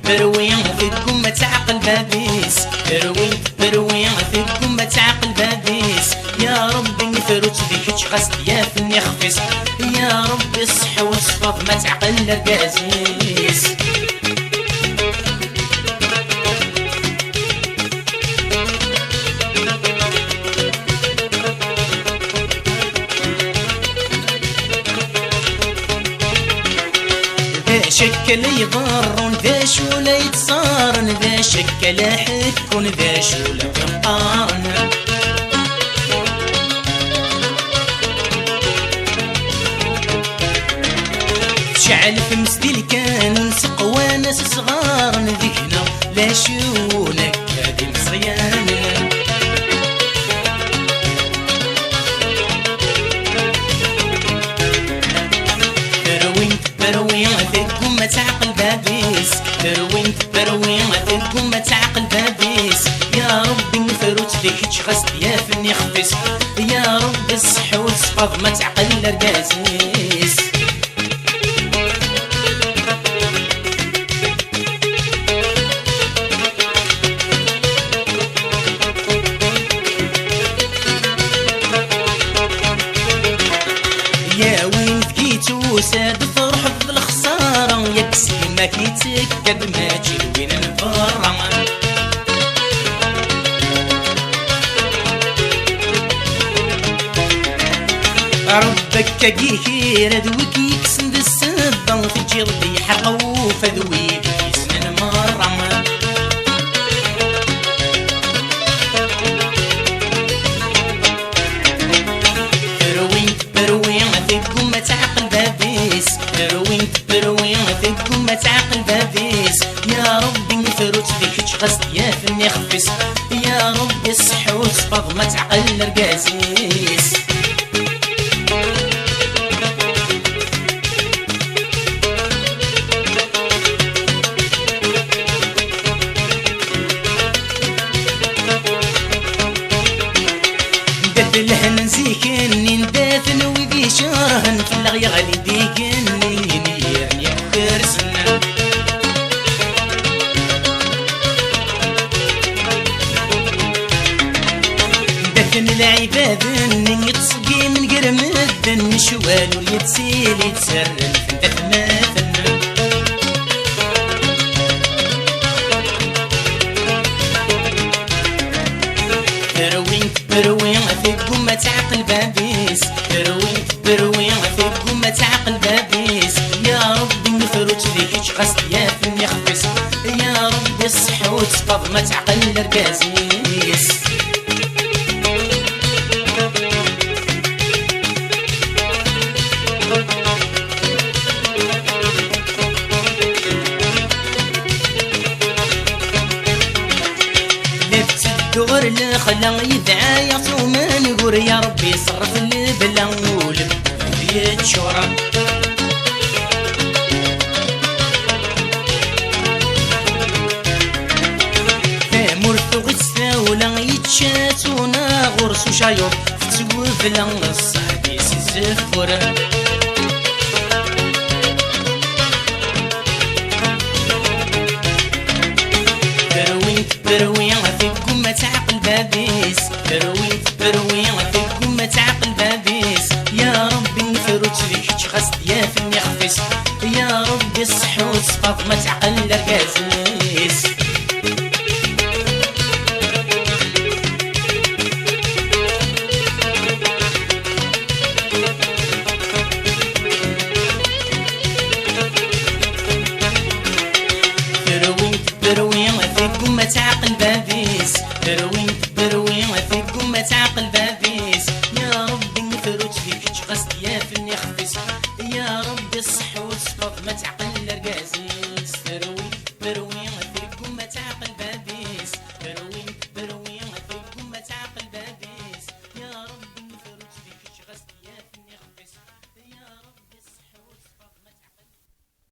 بروي فيكم ما تعقل بابيس، بروي فيكم ما تعقل بابيس. يا ربي نفروت فيك تغسل يا فني خفيس، يا ربي الصح والصفاف ما تعقل الرقازيس. ذا شكل يضرون ذا شو لا يتصارن، ذا شكل حكون ذا شو لا يقارن. شعل في مسديل كان نسق وناس صغار، ذيكنا لا شونك هادي مصيان. بروي فيكم ما تعقل بابيس، بروي فيكم ما تعقل بابيس. يا ربي نفروت فيك تغسل يا فني خفيس، يا ربي الصح والصفاف ما تعقل الرقازيس. يا وين بكيتو ساد فرح في الخسارة، يكسي ما كيتكد ما تجي وين نفرع. ربك كيخير ذويك يكسن السبة، تجي اللي حرقو فذويك يسنن مرة. بروي فيكم ما تعقل بابيس، بروي فيكم ما تعقل بابيس. يا ربي نفروت فيك تغسل يا فني خفيس، يا ربي الصح والصفاف ما تعقل الرقازيس. الهن نزيكني ندافن وذي شرهن في الغيا غالي ديكني يعني كرسن. دفن العباد اني يتصقي من قرمد شوال ويتسيل يتسرن في دفن بروي فيكم ما تعقل بابيس، بروي فيكم ما تعقل بابيس. يا ربي نفروت فيك تغسل يا فني خفيس، يا ربي الصح والصفاف ما تعقل الرقازيس. دور الخلا يدعى يصوم نقول يا ربي صرف البلا ولبيت شورى. فمرثو غتساولا يتشاتونا غرسو شايور فتوفلا الصحبي سيزفورا. بروي فيكم ما تعقل بابيس، بروي فيكم ما تعقل بابيس. يا ربي نفروت فيك تغسل يا فني خفيس، يا ربي الصح والصفاف ما تعقل الرقازيس. بروي فيكم ما تعقل بابيس، بروي فيكم ما تعقل بابيس. يا ربي نفروت فيك تغسل يا فني خفيس، يا ربي الصح والصفاف ما تعقل الرقازيس.